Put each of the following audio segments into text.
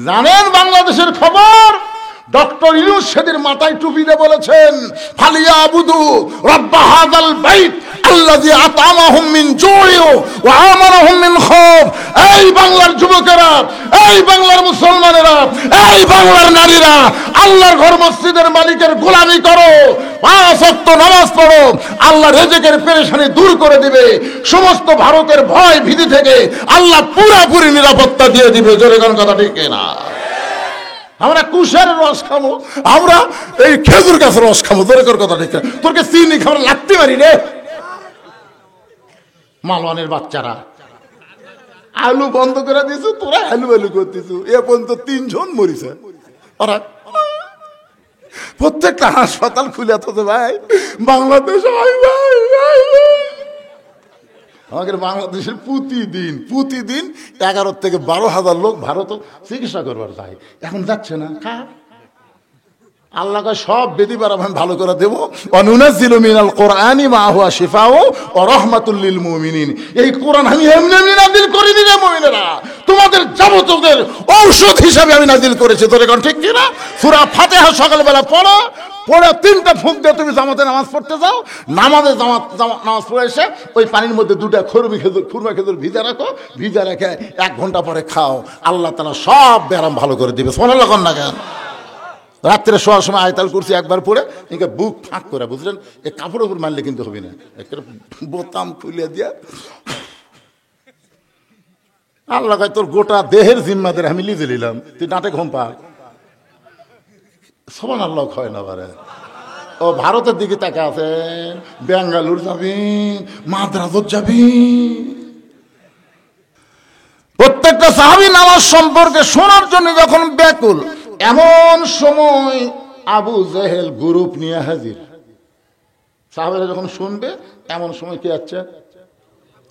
জানেন বাংলাদেশের খবর? ডক্টর ইউনূস সেদিন মাথায় টুপি দিয়ে বলেছেন, ফালিয়াবুদু রাব্ব হাযাল বাইত আল্লাযী আত'আমাহুম মিন জু'ইন ওয়া আমানাহুম মিন খাউফ। এই বাংলার যুবকেরা, এই বাংলার মুসলমানেরা, এই বাংলার নারীরা, আল্লাহর ঘর মসজিদের মালিকের গোলামি করো, 5 ওয়াক্ত নামাজ পড়ো, আল্লাহ রিজিকের পেরেশানি দূর করে দিবে। সমস্ত ভারতের ভয় ভীতি থেকে আল্লাহ পুরোপুরি নিরাপত্তা দিয়ে দিবে। জোরে কোন কথা ঠিক না? আমরা কুশের রস খাবো, আমরা এই খেজুর গাছের রস খাবো। জোরে কোন কথা ঠিক না? তোরকে চিনি খাবার লাগতে পারি রে। মালওয়ানের বাচ্চারা আলু বন্ধ করে দিয়েছো, তোরা আলু আলু করতেছো। এ পর্যন্ত 3 জন মরিছে। ওরা প্রত্যেকটা হাসপাতাল খুলে আছে ভাই। বাংলাদেশ আমাদের বাংলাদেশের প্রতিদিন 11 থেকে 12,000 লোক ভারত চিকিৎসা করবার চাই। এখন যাচ্ছে না। আল্লাহকে সব বেদি আমি ভালো করে দেবো। অনুনাজ্জিলু মিনাল কোরআনি মা হুয়া শিফাউ ওয়া রাহমাতুল লিল মুমিনিন। এই কোরআন আমি এমনি এমনি নাযিল করিনি রে মুমিনেরা, তোমাদের যাবতীয় ঔষধ হিসাবে আমি নাযিল করেছি। তোর এখন ঠিক কি না? সূরা ফাতিহা সকালবেলা পড়ো, পড়ে 3টা ফুঁক দিয়ে তুমি জামাতে নামাজ পড়তে যাও। নামাজে নামাজ পড়ে এসে ওই পানির মধ্যে 2টা খুরমা খেজুর ভিজা রাখো, ভিজা রেখে 1 ঘন্টা পরে খাও। আল্লাহ তাআলা সব ব্যারাম ভালো করে দিবে। সুবহানাল্লাহ কোন না কেন? রাত্রে শোয়ার সময় আয়াতুল কুরসি একবার পড়ে একে বুক ফাঁক করে, বুঝলেন? এই কাপড়ের উপর মারলে কিন্তু হবে না, একটা বোতাম খুলে দিয়া আল্লাহ কয় তোর গোটা দেহের জিম্মাদের আমি লিজে নিলাম, তুই ডাঁটে ঘুম পা। সুবহানাল্লাহ হয় না পারে। ও ভারতের দিকে তাকা আছে, বেঙ্গালুর যাবি, মাদ্রাজত যাবি। প্রত্যেকটা সাহাবী নামাজ সম্পর্কে শোনার জন্য যখন ব্যাকুল, এমন সময় আবু জেহেল গ্রুপ নিয়ে হাজির। সাহাবারা যখন শুনবে এমন সময় কি আছে,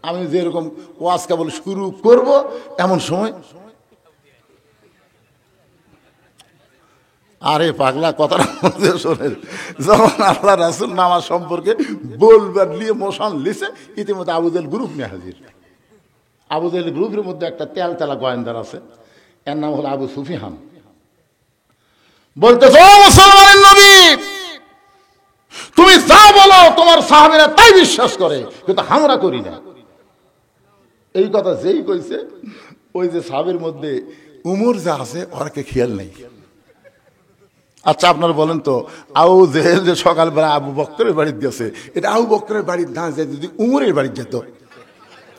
আমি যেরকম ওয়াজ কেবল শুরু করব এমন সময়, আরে পাগলা কথাটা শোনেন, যখন আল্লাহ রাসূল নামাজ সম্পর্কে বলবার নিয়ে মোশন লিছে, ইতিমধ্যে আবু জেহেল গ্রুপ নিয়ে হাজির। আবু জেহেল গ্রুপের মধ্যে একটা তেলতেলা গোয়েন্দার আছে, এর নাম হলো আবু সুফিয়ান। বলতেছো মুসলমানের নবী, তুমি যা বলো তোমার সাহাবীরা তাই বিশ্বাস করে, কিন্তু আমরা করি না। এই কথা যেই কইছে, ওই যে সাহাবীর মধ্যে উমর যা আছে ওরকে খেয়াল নেই। আচ্ছা আপনারা বলেন তো, আবু জেহেল যে সকালবেলা আবু বকরের বাড়িতে গেছে, এটা আবু বকরের বাড়ির না যায় যদি উমরের বাড়ি যেত,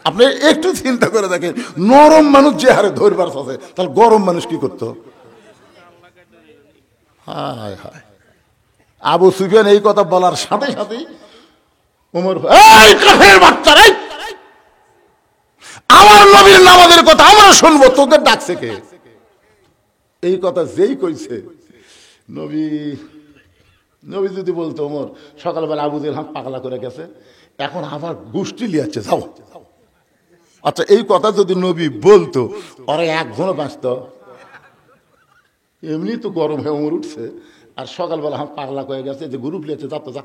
আপনি একটু চিন্তা করে দেখেন। নরম মানুষ যে হারে ধরবার আছে, তাহলে গরম মানুষ কি করতো? হায় হায়। আবু সুফিয়ান এই কথা বলার সাথে সাথেই ওমর, এই কাফের বাচ্চারা, আমার নবীর নামাজের কথা আমরা শুনবো, তোদের ডাকছে কে? এই কথা যেই কইছে, নবী যদি বলতো ওমর সকালবেলা আবু জেহেল পাগলা করে গেছে, এখন আবার গোষ্ঠী লিয়াচ্ছে, যাও। আচ্ছা এই কথা যদি নবী বলতো, ওরা 1 ঘন্টা বাঁচত। এমনি তো গরম হয়ে ওমর উঠছে, আর সকালবেলা পাগলা করে গেছে, যে গ্রুপ লিয়েছে, যা তো যা।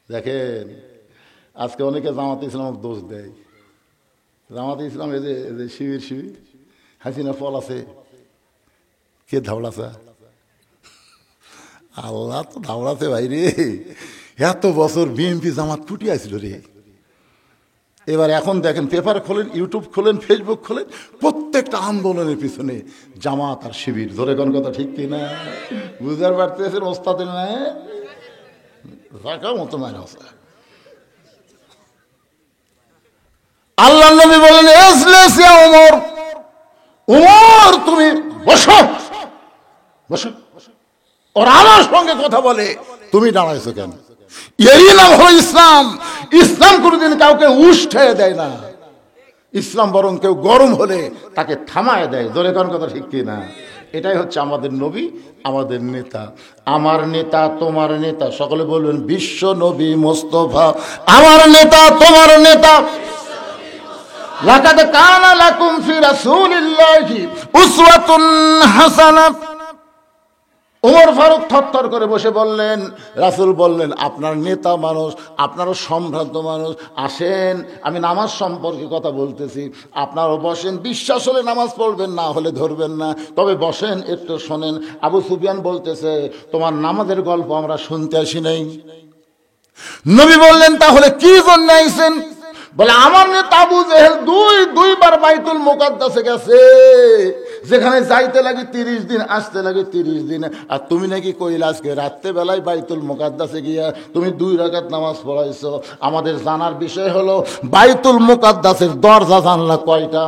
দেখেন আজকে অনেকে জামাতে ইসলাম দোষ দেয়। জামাতে ইসলাম এই যে শিবির হাসিনা ফল আছে, কে ধাওড়াছে? আল্লাহ তো ধাওড়াছে ভাই রে। এত বছর বিএনপি জামাত ফুটি আসছিল রে। এবার এখন দেখেন, পেপার খোলেন, ইউটিউব খোলেন, ফেসবুক খোলেন, প্রত্যেকটা আন্দোলনের পিছনে জামাত আর শিবির। ধরে কোন কথা ঠিক কিনা? বুঝতে পারতেছেন ওস্তাদের না মতো মানুষ। আল্লাহ নবী বলেন, ওমর, ওমর তুমি বসো বসো। ওরা আমার সঙ্গে কথা বলে, তুমি দাঁড়াইছো কেন? এই নাম হলো ইসলাম। ইসলাম কোনদিন কাউকে উষ্ঠে দেয় না। ইসলাম বরং কেউ গরম হলে তাকে থামায় দেয়। জোরে কোন কথা ঠিক কি না? এটাই হচ্ছে আমাদের নবী, আমাদের নেতা। আমার নেতা তোমার নেতা, সকলে বলবেন বিশ্ব নবী মোস্তফা আমার নেতা তোমার নেতা। লাকাদ কানা লাকুম ফি রাসূলিল্লাহি উসওয়াতুন হাসানাহ। ওমর ফারুক থরথর করে বসে বললেন, রাসূল বললেন, আপনার নেতা মানুষ, আপনারও সম্ভ্রান্ত মানুষ, আসেন আমি নামাজ সম্পর্কে কথা বলতেছি, আপনারও বসেন, বিশ্বাস হলে নামাজ পড়বেন, না হলে ধরবেন না, তবে বসেন একটু শোনেন। আবু সুফিয়ান বলতেছে, তোমার নামাজের গল্প আমরা শুনতে আসি নাই। নবী বললেন, তাহলে কি জন্য আইছেন? বলে, আমার নেতা আবু জেহেল দুইবার বাইতুল মুকাদ্দাসে গেছে, যেখানে যাইতে লাগে 30 দিন, আসতে লাগে 30 দিন, আর তুমি নাকি কইলা আজকে রাত্রে বেলায় বাইতুল মুকাদ্দাসে গিয়া তুমি 2 রাকাত নামাজ পড়াইছো। আমাদের জানার বিষয় হলো, বাইতুল মুকাদ্দাসের দরজা জানলা কয়টা?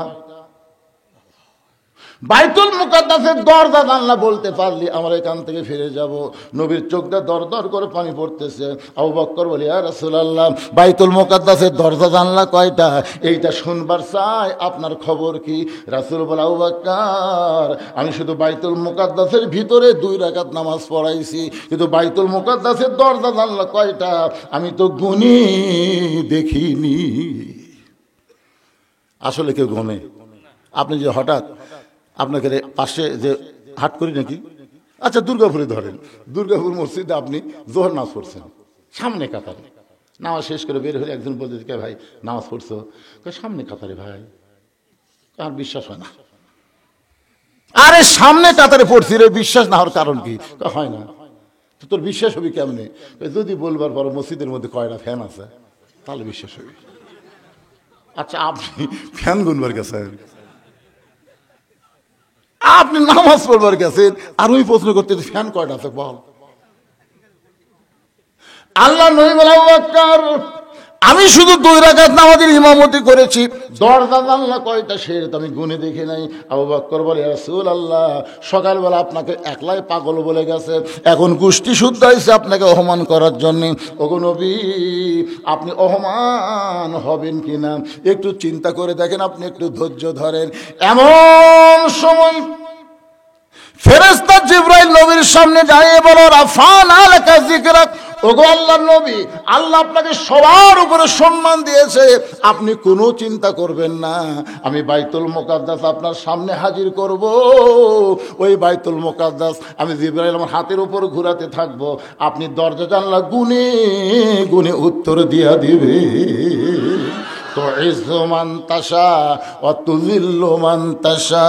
বাইতুল মুকাদ্দাসের দরজা জানলা বলতে পারলি আমরা এখান থেকে ফিরে যাব। নবীর চোখটা দর দর করে পানি পড়তেছে। আবু বকর বলে, ইয়া রাসূলুল্লাহ, বাইতুল মুকাদ্দাসের দরজা জানলা কয়টা? এইটা শুনবার চাই, আপনার খবর কি? রাসূল বলে, আবু বকর, আমি শুধু বাইতুল মুকাদ্দাসের ভিতরে 2 রাকাত নামাজ পড়াইছি, কিন্তু বাইতুল মুকাদ্দাসের দরজা জানলা কয়টা আমি তো গুনি দেখিনি। আসলে কেউ গনে? আপনি যে হঠাৎ আপনাকে পাশে যে হাট করি নাকি, আচ্ছা দুর্গাপুরে ধরেন, দুর্গাপুর মসজিদে আপনি জোহর নামাজ পড়ছেন, সামনে কাতারে নামাজ শেষ করে বের হয়ে একজন বলছে, কে ভাই নামাজ পড়ছো? সামনে কাতারে। ভাই আর বিশ্বাস হয় না। আরে সামনে কাতারে পড়ছি রে, বিশ্বাস না হওয়ার কারণ কি? হয় না। তো তোর বিশ্বাস হবে কেমনে? যদি বলবার পর মসজিদের মধ্যে কয়টা ফ্যান আছে তাহলে বিশ্বাস হবে। আচ্ছা আপনি ফ্যান গুনবার গেছেন, আপনি নামাজ পড়বার গেছেন, আর ওই প্রশ্ন করতে ফ্যান কয়টা আছে বল? আল্লাহ নবী বলে, আবু বকর, আমি শুধু 2 রাকাত নামাজের ইমামতি করেছি, দরজা জানলা কয়টা সেটা আমি গুনে দেখি নাই। আবু বকর বলে, ইয়া রাসূলুল্লাহ, সকালবেলা আপনাকে একলাই পাগল বলে গেছে, এখন গোষ্ঠী শুদ্ধ হয়েছে আপনাকে অপমান করার জন্য। ওগো নবী, আপনি অপমান হবেন কিনা একটু চিন্তা করে দেখেন, আপনি একটু ধৈর্য ধরেন। এমন সময় ফেরেশতা জিবরাইল নবীর সামনে দাঁড়িয়ে বলো, রাফান আলাকা যিকরাক, ওগো আল্লাহর নবী, আল্লাহ আপনাকে সবার উপরে সম্মান দিয়েছে, আপনি কোনো চিন্তা করবেন না, আমি বাইতুল মুকাদ্দাস আপনার সামনে হাজির করব। ওই বাইতুল মুকাদ্দাস আমি জিবরাইল আমার হাতের উপর ঘোরাতে থাকবো, আপনি দরজা জানলা গুনে গুনে উত্তর দিয়া দিবে। তুইজ্জু মান তাশা ওয়া তুযিল্লু মান তাশা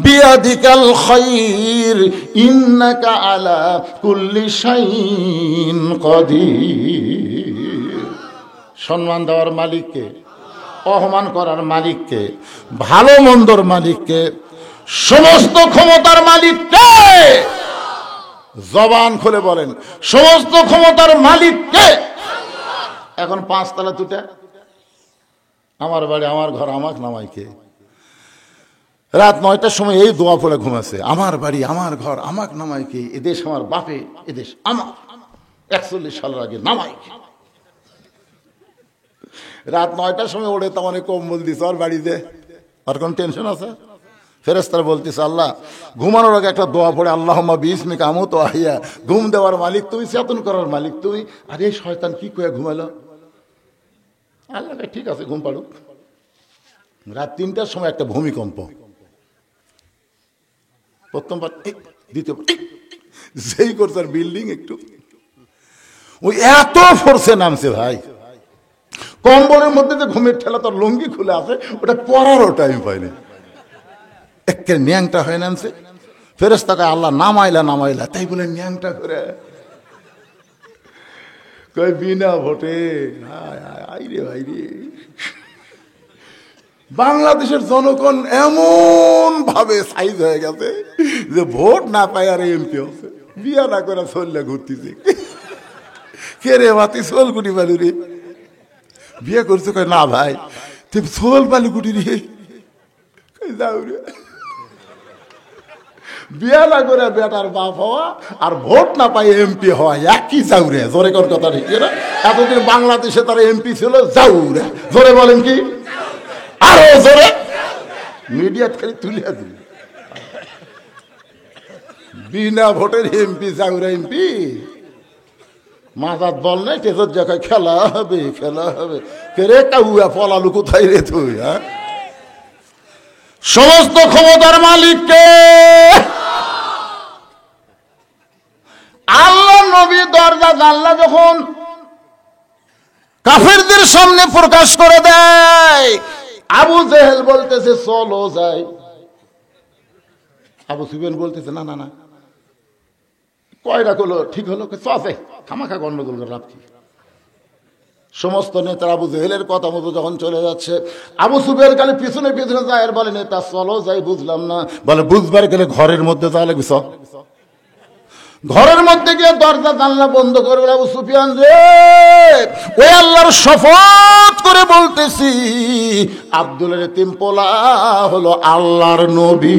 বিয়াদিকাল খায়র ইন্নাকা আলা কুল্লি শাইইন কাদির। সম্মান দেওয়ার মালিককে, অপমান করার মালিককে, ভালো মন্দর মালিককে, সমস্ত ক্ষমতার মালিককে। জবান খুলে বলেন, সমস্ত ক্ষমতার মালিককে। এখন 5 তলা তুটা, আমার বাড়ি আমার ঘর আমাকে নামাই কে? রাত 9টার সময় এই দোয়া পড়ে ঘুমাছে, আমার বাড়ি আমার ঘর আমাকে নামাই কে? এদেশ আমার বাপে, এদেশ আমার, 41 সালের আগে নামাই কে? রাত 9টার সময় ওড়ে তো অনেক কম্বল দিছে ওর বাড়িতে, আর কোন টেনশন আছে? ফেরেশতারা বলতেছে, আল্লাহ ঘুমানোর আগে একটা দোয়া পড়ে, আল্লাহুম্মা বিইসমিকা আমুতু ওয়া আহইয়া, ঘুম দেওয়ার মালিক তুমি, চেতন করার মালিক তুমি। আর এই শয়তান কি কয়ে ঘুমালো? আল্লাহ ঠিক আছে ঘুম পাড়ুক। রাত 3টার সময় একটা ভূমিকম্প, প্রথমবার, দ্বিতীয়বার যেই করছে আর বিল্ডিং একটু ওই এত ফোর্সে নামছে ভাই, কম্বলের মধ্যে যে ঘুমের ঠেলা তোর লুঙ্গি খুলে আছে ওটা পরারও টাইম পায়নি, একে ন্যাংটা হয়ে নামছে। ফেরেশতাকে আল্লাহ নামাইলা, তাই বলে ন্যাংটা করে কই বিনা ভোটে। আইরে ভাইরে, বাংলাদেশের জনগণ এমন ভাবে সাইজ হয়ে গেছে যে ভোট না পায় আর এমপি হচ্ছে, বিয়া না করে চললে ঘুরতেছে। কে রে বাতি সোল গুটি বালু রে, বিয়ে করছে? কয় না ভাই, তুই সোল বালু গুটি রে, যাও রে। বিয়া না করে বেটার বাপ হওয়া আর ভোট না পাই এমপি হওয়া একই, যাও রে। জোরে কোন কথা ঠিক না? এতদিন বাংলাদেশে তার এমপি ছিল, যাও রে। জোরে বলেন কি? আরো জোরে। মিডিয়া খালি তুলিয়া দিল, বিনা ভোটের এমপি, যাও রে এমপি। মাজাত বল নাই তেজর জায়গায় খেলা হবে, খেলা হবে। কে রে কাউয়া পলালু কোথায় রে তুই? হ্যাঁ, সমস্ত ক্ষমতার মালিককে। নবী দরজা জানলা যখন কাফেরদের সামনে প্রকাশ করে দেয়, আবু জেহেল বলতেছে চলো যাই, আবু সুফিয়ান বলতেছে না না না, কয়টা হলো ঠিক হলো, চলে খামাখা গন্ডগোল করে লাভ কি। সমস্ত নেতা আবু জেহেলের কথা মতো যখন চলে যাচ্ছে, আবু সুফিয়ান খালি পিছনে পিছনে যায় আর বলে নেতা চলো যাই, বুঝলাম না। বলে বুঝবার গেলে ঘরের মধ্যে যাওয়া লাগবে, চল। ঘরের মধ্যে গিয়ে দরজা জানলা বন্ধ করবে। আবু সুফিয়ান রে, ওই আল্লাহর শপথ করে বলতেছি, আব্দুলের তিমপোলা হলো আল্লাহর নবী।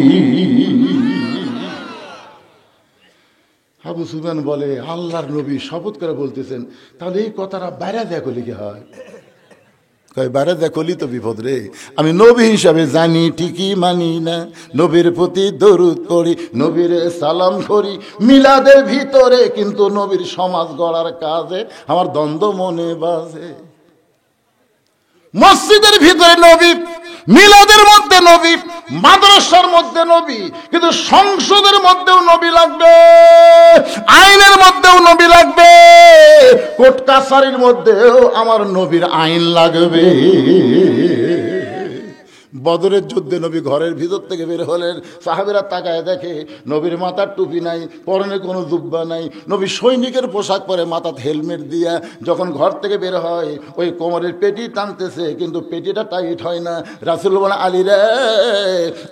আবু সুফিয়ান বলে আল্লাহর নবী শপথ করে বলতেছেন, তাহলে এই কথাটা বাইরে দেখো লিখে হয়, বাইরে দেখলি তো বিপদ রে। আমি নবী হিসাবে জানি ঠিকই মানি না, নবীর প্রতি দরুদ পড়ি, নবীর সালাম করি মিলাদের ভিতরে, কিন্তু নবীর সমাজ গড়ার কাজে আমার দ্বন্দ্ব মনে বাজে। মসজিদের ভিতরে নবী, মিলাদের মধ্যে নবী, মাদ্রাসার মধ্যে নবী, কিন্তু সংসদের মধ্যেও নবী লাগবে, আইনের মধ্যেও নবী লাগবে, কোর্ট কাছারির মধ্যেও আমার নবীর আইন লাগবে। বদরের যুদ্ধে নবী ঘরের ভিতর থেকে বের হলেন, সাহাবীরা তাকায় দেখে নবীর মাথার টুপি নাই, পরনে কোনো জুব্বা নাই, নবী সৈনিকের পোশাক পরে, মাথাতে হেলমেট দিয়া যখন ঘর থেকে বের হয়, ওই কোমরের পেটি টানতেছে, কিন্তু পেটিটা টাইট হয় না। রাসূল বলে আলী রে,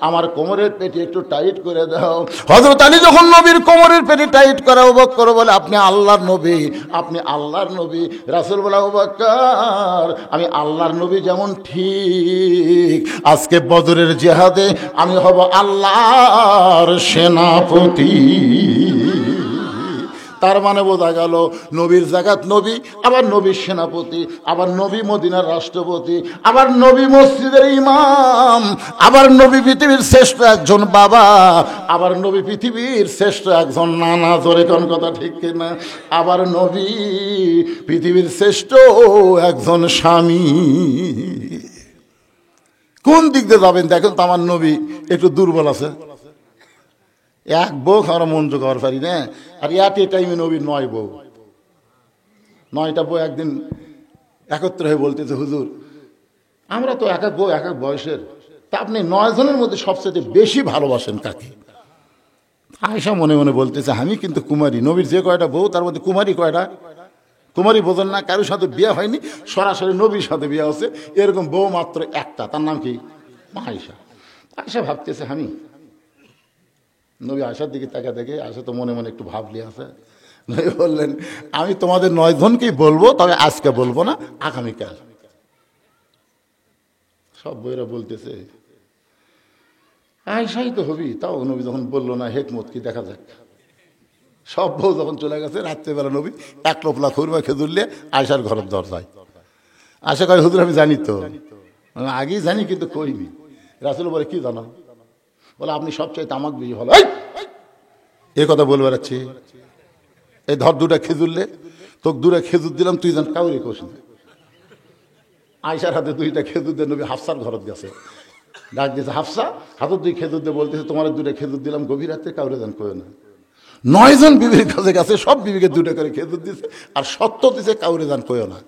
আমার কোমরের পেটি একটু টাইট করে দাও। হযরত আলী যখন নবীর কোমরের পেটি টাইট করে, আবু বকর বলে আপনি আল্লাহর নবী, আপনি আল্লাহর নবী। রাসূল বলে আবু বকর, আমি আল্লাহর নবী যেমন ঠিক আজকে বদরের জিহাদে আমি হব আল্লাহর সেনাপতি। তার মানে বোঝা গেল নবীর জাগাত নবী, আবার নবীর সেনাপতি, আবার নবী মদিনার রাষ্ট্রপতি, আবার নবী মসজিদের ইমাম, আবার নবী পৃথিবীর শ্রেষ্ঠ একজন বাবা, আবার নবী পৃথিবীর শ্রেষ্ঠ একজন নানা। জোরে কোন কথা ঠিক কিনা? আবার নবী পৃথিবীর শ্রেষ্ঠ একজন স্বামী। কোন দিক দিয়ে যাবেন দেখেন তো। আমার নবী একটু দুর্বল আছে, এক বউ আমরা মন জোগাড় পারি না, আর এ টাইমে নবীর 9 বউ, 9টা বউ একদিন একত্র হয়ে বলতেছে হুজুর আমরা তো এক এক বউ এক এক বয়সের, তা আপনি 9 জনের মধ্যে সবচেয়ে বেশি ভালোবাসেন কাকে? আয়েশা মনে মনে বলতেছে আমি কিন্তু কুমারী, নবীর যে কয়টা বউ তার মধ্যে কুমারী কয়টা? কুমারী বোঝেন না, কারোর সাথে বিয়ে হয়নি, সরাসরি নবীর সাথে বিয়ে হচ্ছে, এরকম বউ মাত্র একটা, তার নাম কি? আয়েশা। আয়েশা ভাবতেছে আমি, নবী আয়েশার দিকে তাকা দেখে, আয়েশা তো মনে মনে একটু ভাবলি আছে। নবী বললেন আমি তোমাদের 9 জনকেই বলবো, তবে আজকে বলবো না, আগামীকাল। সব বইরা বলতেছে আয়েশাই তো হবি, তাও নবী যখন বললো না, হেকমত কি দেখা যাক। সব বউ যখন চলে গেছে, রাত্রেবেলা নবী এক লোপলা খুরমা খেজুরলে আয়েশার ঘরের দরজায়। আয়েশা কয় হুজুর আমি জানি তো, আমি আগেই জানি কিন্তু কইনি। রাসূল বলে কি জানো? বলে আপনি সবচাইতে আমাকে বেশি ভালো। এই কথা বলবে রাখছি, এই ধর 2টা খেজুরলে, তোকে 2টা খেজুর দিলাম, তুই জান কাউরে কোস না। আয়েশার হাতে 2টা খেজুর দিয়ে নবী হাফসার ঘরত গেছে, ডাক দিয়েছে হাফসা, হাতের 2 খেজুর দিয়ে বলতেছে তোমার 2টা খেজুর দিলাম, গভীর রাতে কাউরে জান কই না। 9 জন বিবির কাছে গেছে, সব বিবিকে 2টা করে খেজুর দিছে, আর সত্য দিছে কাউরে জান কইও না।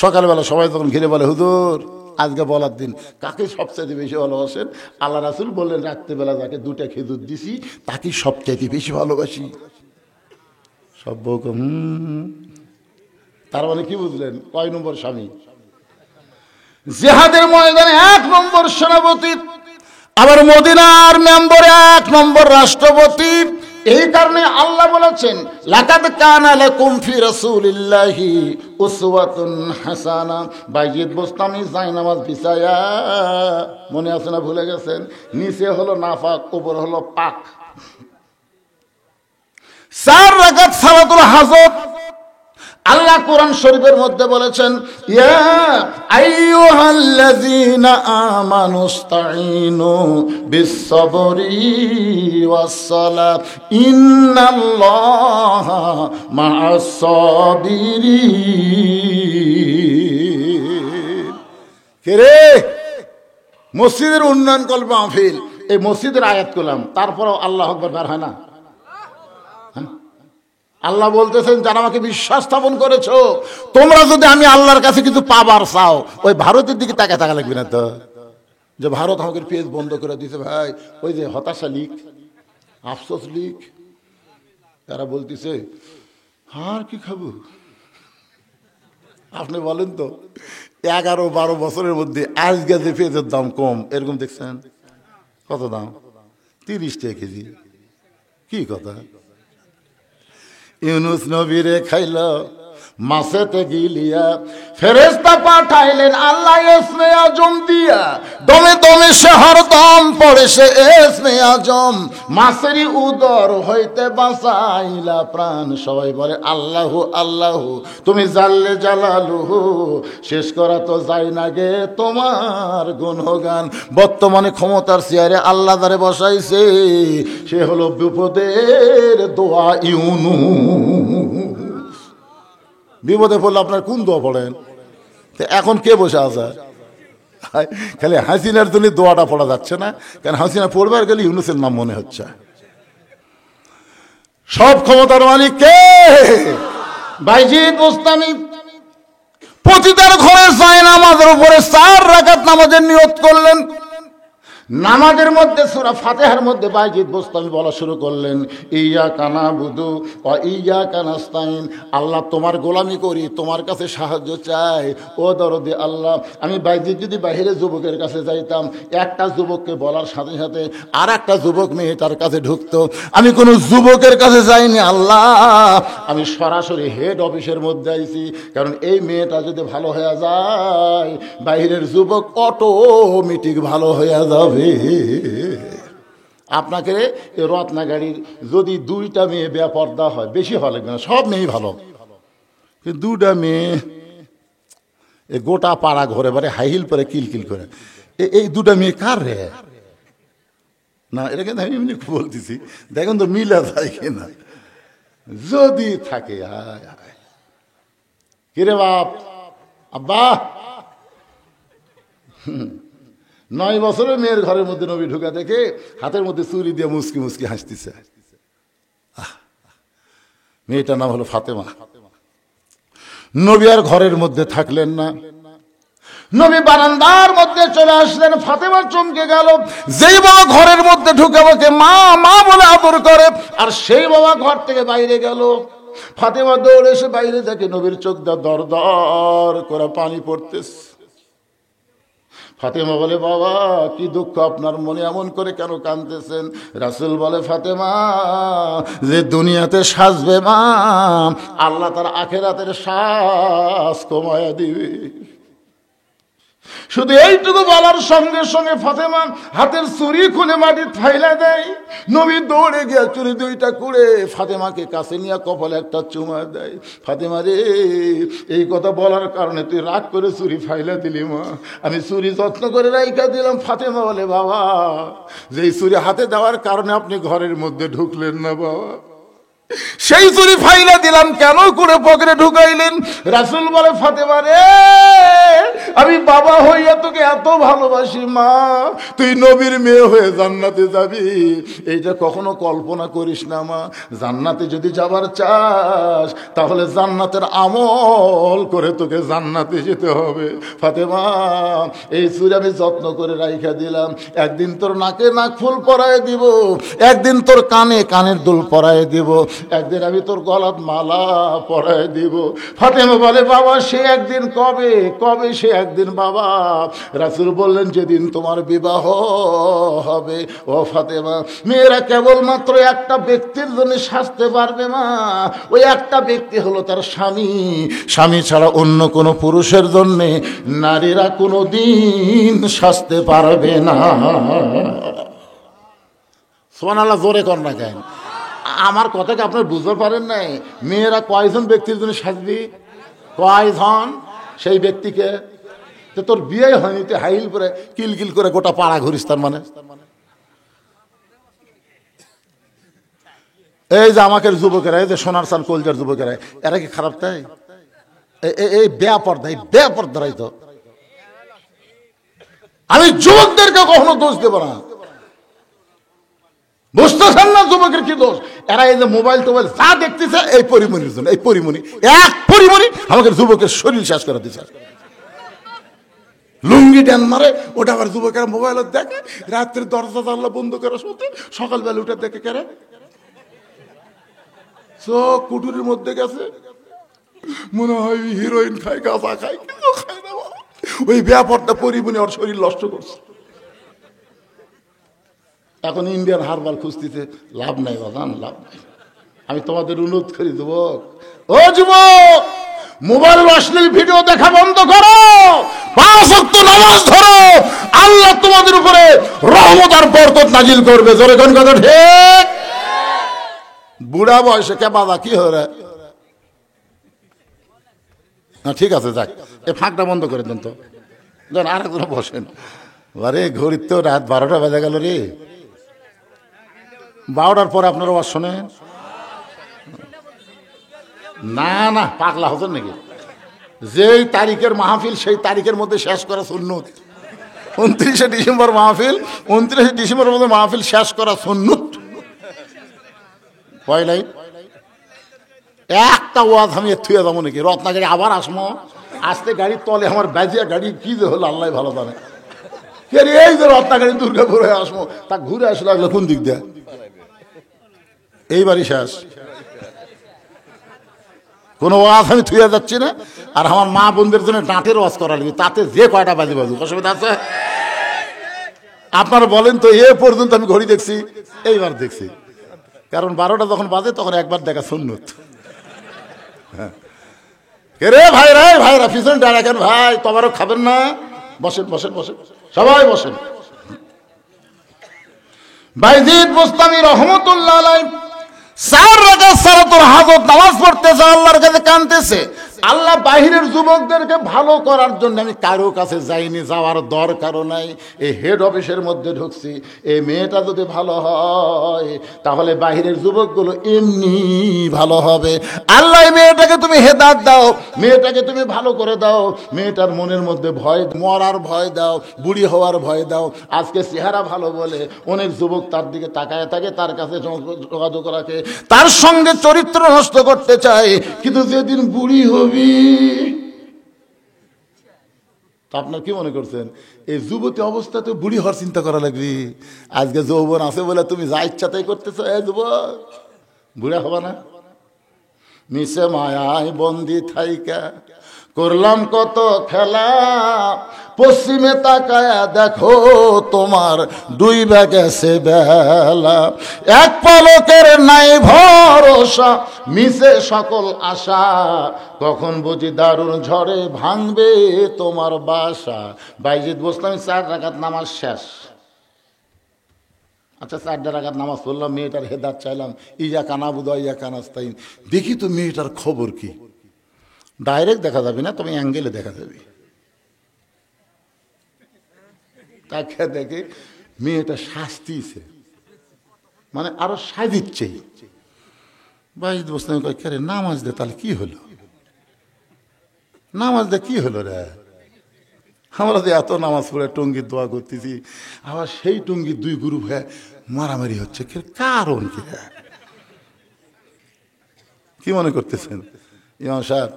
সকালবেলা সবাই যখন ঘিরে বলে হুজুর আজকে বলার দিন, কাকে সবচাইতে বেশি ভালোবাসেন? আল্লাহ রাসূল বললেন রাত্রেবেলা যাকে 2টা খেজুর দিছি তাকে সবচাইতে বেশি ভালোবাসি। সব বউকে তার মানে কি বুঝলেন? কয় নম্বর স্বামী? জিহাদের ময়দানে 1 নম্বর সেনাপতি, আবার মদিনার মেম্বরে 1 নম্বর রাষ্ট্রপতি। এই কারণে আল্লাহ বলেছেন লাকাদ কানা লাকুম ফি রাসূলিল্লাহি উসওয়াতুন হাসানা। বাইজিদ বোস্তামি জায়নামাজ বিছায়া, মনে আছে না ভুলে গেছেন? নিচে হলো নাফাক, উপরে হলো পাক। 4 রাকাত সালাতুল হাজত। আল্লাহ কোরআন শরীফের মধ্যে বলেছেন ইয়া আইয়ুহাল্লাযীনা আমানুস্তাঈনু বিস-সাবরি ওয়াস-সালাত ইন্নাল্লাহা মা'আস-সাবিরিন। কে রে? মসজিদের উন্নয়ন কল্প মাহফিল, এই মসজিদের আয়াত করলাম, তারপরও আল্লাহু আকবার বের হয় না। আল্লাহ বলতেছেন যারা আমাকে বিশ্বাস স্থাপন করেছো, তোমরা যদি আমি আল্লাহর কাছে কিছু পাবার চাও, ওই ভারতের দিকে তাকা লাগবে না তো, যে ভারত আমাকে পেজ বন্ধ করে দিয়েছে। ভাই ওই যে হতাশা লিখ, আফসোস লিখ, তারা বলতেছে আর কি খাবো। আপনি বলেন তো 11-12 বছরের মধ্যে আজকে যে পেঁয়াজের দাম কম, এরকম দেখছেন? কত দাম? 30 টাকা কেজি। কি কথা? ইউনুস নবীরে খাইল মাছেতে গিলিয়া, ফেরেশতা পাঠাইলেন আল্লাহ ইসমে আজম দিয়া, দমে দমে সে হরদম পড়ে সে ইসমে আজম, মাছেরই উদর হইতে বাঁচাইলা প্রাণ। সবাই বলে আল্লাহু আল্লাহু, তুমি জাল্লে জালালুহু, শেষ করা তো যায় না গে তোমার গুণগান। বর্তমানে ক্ষমতার চেয়ারে আল্লাহ দ্বারে বসাইছে, সে হলো বিপদের দোয়া ইউনুস। বিপদে পড়লে আপনার কোন দোয়া পড়েন? এখন কে বসে আছে? খালি হাসিনার জন্য দোয়াটা পড়া যাচ্ছে না, কারণ হাসিনা পড়বার গেলে ইউনুসের নাম মনে হচ্ছে। সব ক্ষমতার মালিক কে? বাইজিদ বোস্তামি। প্রতিটার ঘরে যায় নামাজের উপরে 4 রাকাত নামাজের নিয়ত করলেন। নামাজের মধ্যে সূরা ফাতিহার মধ্যে বাইজিদ বোস্তামি বলা শুরু করলেন, ইয়্যাকা না'বুদু ওয়া ইয়্যাকা নাস্তাইন। আল্লাহ তোমার গোলামি করি, তোমার কাছে সাহায্য চাই। ও দরদি আল্লাহ, আমি বাইজিদ যদি বাইরে যুবকের কাছে যাইতাম, একটা যুবককে বলার সাথে সাথে আর একটা যুবক মেয়েটার কাছে ঢুকতো। আমি কোনো যুবকের কাছে যাইনি আল্লাহ, আমি সরাসরি হেড অফিসের মধ্যে আইছি, কারণ এই মেয়েটা যদি ভালো হয়ে যায়, বাইরের যুবক অটোমেটিক ভালো হয়ে যাবে। আপনাকে রত্নাগাড়ির যদি 2টা মেয়ে বেপর্দা হয়, বেশি ভালো লাগবে না, সব মেয়েই ভালো, কিন্তু 2টা মেয়ে গোটা পাড়া ঘরে বারে হাইহিল পরে কিলকিল করে, এই 2টা মেয়ে কার রে? না এটা কিন্তু আমি এমনি বলতেছি, দেখুন তো মিলা যায় কিনা। যদি থাকে কিরে বাপ, আব্বা 9 বছরের মেয়ের ঘরের মধ্যে নবী ঢুকা দেখে হাতের মধ্যে চুরি দিয়ে মুসকি মুসকি হাসতেছে। মেয়েটার নাম হলো ফাতেমা। নবী আর ঘরের মধ্যে থাকলেন না, নবী বারান্দার মধ্যে চলে আসলেন। ফাতেমা চমকে গেল, যেই বাবা ঘরের মধ্যে ঢুকে আমাকে মা মা বলে আদর করে, আর সেই বাবা ঘর থেকে বাইরে গেল। ফাতেমা দৌড়ে এসে বাইরে দেখে নবীর চোখ দিয়ে দর দর করে পানি পড়তেছে। ফাতেমা বলে, বাবা কি দুঃখ আপনার মনে, এমন করে কেন কাঁদতেছেন? রাসূল বলে, ফাতেমা যে দুনিয়াতে সাজবে মা, আল্লাহ তার আখিরাতের সাজ কমায়া দিবে। শুধু এইটুকু বলার সঙ্গে সঙ্গে ফাতেমা হাতের চুরি খুলে মাটি ফাইলা দেয়। নবী দৌড়ে গিয়ে চুরি 2টা কুড়ে ফাতেমাকে কাছে নিয়ে কপালে একটা চুমা দেয়। ফাতেমা রে, এই কথা বলার কারণে তুই রাগ করে চুরি ফাইলা দিলি মা, আমি চুরি যত্ন করে রাইখা দিলাম। ফাতেমা বলে, বাবা যেই চুরি হাতে দেওয়ার কারণে আপনি ঘরের মধ্যে ঢুকলেন না বাবা, সেই চুরি ফাইলা দিলাম কেন করে পকেটে ঢুকাইলেন? রাসূল বলে, ফাতেমা রে, আমি বাবা হইয়া তোকে এত ভালোবাসি মা, তুই নবীর মেয়ে হয়ে জান্নাতে যাবি, এইটা কখনো কল্পনা করিস না মা। জান্নাতে যদি যাবার চাস, তাহলে জান্নাতের আমল করে তোকে জান্নাতে যেতে হবে। ফাতেমা, এই চুরি আমি যত্ন করে রাইখা দিলাম, একদিন তোর নাকে নাকফুল পরায় দিব, একদিন তোর কানে কানের দুল পরায় দিব, একদিন আমি তোর গলাত মালা পরায় দিব। ফাতেমা বলে, বাবা সে একদিন কবে? কবে সে একদিন বাবা? রাসূল বললেন, যেদিন তোমার বিবাহ হবে। ও ফাতেমা, মেয়েরা কেবলমাত্র একটা ব্যক্তির জন্য সাজতে পারবে মা, ওই একটা ব্যক্তি হলো তার স্বামী। স্বামী ছাড়া অন্য কোনো পুরুষের জন্য নারীরা কোনো দিন সাজতে পারবে না। সুবহানাল্লাহ, জোরে কর না কেন? আমার কথাকে আপনার বুঝতে পারেন নাই? মেয়েরা কয়জন ব্যক্তির জন্য সাজবি? কয়জন? সেই ব্যক্তিকে তো তোর বিয়ে হয়নি, তুই হাইল করে কিলকিল করে গোটা পাড়া ঘুরিস, তার মানে এই যে আমাকে যুবকেরা, এই যে সোনার চান কলজার যুবকেরা, এরা কি খারাপ? তাই এই বেপর্দা, এই বেপর্দারাই তো। আমি যুবকদেরকে কখনো দোষ দেব না, বুঝতেছেন না যুবকের কি দোষ? এরা এই যে মোবাইল টোবাইল যা দেখতেছে এই পরিমণির জন্য, এই পরিমণি এক পরিমণি আমাদের যুবকের শরীর শেষ করে দিচ্ছে। লুঙ্গি ড্যান মারে, ওটা আবার যুবকেরা মোবাইল দেখে, রাত্রে দরজা জানলা বন্ধ করে শুতে, সকালবেলা উঠে দেখে কেন চোখ কুটুরির মধ্যে গেছে, মনে হয় হিরোইন খায়, গাঁজা খায়, কিন্তু খায় না। ওই ব্যাপারটা পরিমণি ওর শরীর নষ্ট করছে। এখন ইন্ডিয়ান হারবাল খুঁজতেছে, লাভ নাই বাজান, লাভ নাই। আমি তোমাদের অনুরোধ করি যুবক, ও যুবক, মোবাইল অশ্লীল ভিডিও দেখা বন্ধ করো, 5 ওয়াক্ত নামাজ ধরো, আল্লাহ তোমাদের উপরে রহমত আর বরকত নাজিল করবে। জোরে কোন কথা ঠিক? বুড়া বয়সে কে বাবা কি হরে না, ঠিক আছে যাক, এই ফাঁকটা বন্ধ করে দেন তো, দেন আর একজন বসেন। আরে ঘড়ির তো রাত 12টা বাজে গেল রে, 12টার পরে আপনারা ওয়াজ শোনেন না? না পাগলা হতেন নাকি? যেই তারিখের মাহফিল সেই তারিখের মধ্যে শেষ করা সুন্নত। 29শে ডিসেম্বর মাহফিল, 29শে ডিসেম্বরের মধ্যে মাহফিল শেষ করা সুন্নত। পয়লাই একটা ওয়াজ আমি থুয়ে যাবো নাকি রত্নাগাড়ি আবার আসমো, আসতে গাড়ির তলে আমার বাজিয়া গাড়ি কি যে হলো আল্লাহ ভালো জানে। এই যে রত্নাগাড়ি দুর্গাপুর হয়ে আসবো, তা ঘুরে আসলে লাগলো কোন দিক দিয়ে? এইবারই শেষ, কোনো ওয়াজ আমি থুয়ে যাচ্ছি না। আর আমার মা বোনদের জন্য ডাঁটের ওয়াজ করা লাগবে, তাতে যে কয়টা বাজি বাজু, অসুবিধা আছে? আপনারা বলেন তো, এ পর্যন্ত আমি ঘড়ি দেখছি, এইবার দেখছি, কারণ 12টা যখন বাজে তখন একবার দেখা সুন্নত। রে ভাইরা, ভাইরা পিছনে ডাকেন, ভাই তোমারও খাবেন না? বসেন বসেন বসেন, সবাই বসেন। বাইজিদ বুস্তামি রহমতুল্লাহ আলাইহি 4 রাকাত সালাতুল হাজত নামাজ পড়তেছে, আল্লাহর কাছে কাঁদতেছে। আল্লাহ বাহিরের যুবকদেরকে ভালো করার জন্য আমি কারো কাছে যাইনি, যাওয়ার দরকারও নাই। এই হেড অফিসের মধ্যে ঢুকছি, এই মেয়েটা যদি ভালো হয় তাহলে বাহিরের যুবকগুলো এমনি ভালো হবে। আল্লাহ মেয়েটাকে তুমি হেদায়েত দাও, মেয়েটাকে তুমি ভালো করে দাও, মেয়েটার মনের মধ্যে ভয়, মরার ভয় দাও, বুড়ি হওয়ার ভয় দাও। আজকে চেহারা ভালো বলে অনেক যুবক তার দিকে তাকায় থাকে, তার কাছে যোগাযোগ রাখে, তার সঙ্গে চরিত্র নষ্ট করতে চায়। কিন্তু যেদিন বুড়ি হবি, আপনার কি মনে করছেন এই যুবতী অবস্থাতে বুড়ি হওয়ার চিন্তা করা লাগবে? আজকে যৌবন আছে বলে তুমি যা ইচ্ছা তাই করতেছো, এই যুবক বুড়া হবা না? মিশে মায়ায় বন্দি থাইকা করলাম কত খেলা, পশ্চিমে তাকায়া দেখো তোমার ডুইবা গেছে বেলা, এক পলকের নাই ভরসা, মিশে সকল আশা, কখন বুঝি দারুণ ঝড়ে ভাঙবে তোমার বাসা। বাইজিদ বুস্তামি 4 রাকাত নামাজ শেষ। আচ্ছা 4 রাকাত নামাজ পড়লাম, মেয়েটার হেদায়েত চাইলাম, ইয়া কানাবুদু ইয়া কানাস্তাইন, দেখি তো মেয়েটার খবর কি। ডাইরেক্ট দেখা যাবে না, তুমি অ্যাঙ্গেলে দেখা যাবে। তাকে দেখে মেয়েটা শাস্তিছে, মানে আরো সাজিচ্ছে। বাইজিদ বুস্তামি কয়, কে নামাজ দে, তাহলে কি হলো? নামাজ দে কি হলো রে? আমরা যে এত নামাজ পড়ে টঙ্গির দোয়া করতেছি, আবার সেই টঙ্গির 2 গ্রুপ হয়ে মারামারি হচ্ছে, কারণ কি? কি মনে করতেছেন ইমাম সাহেব?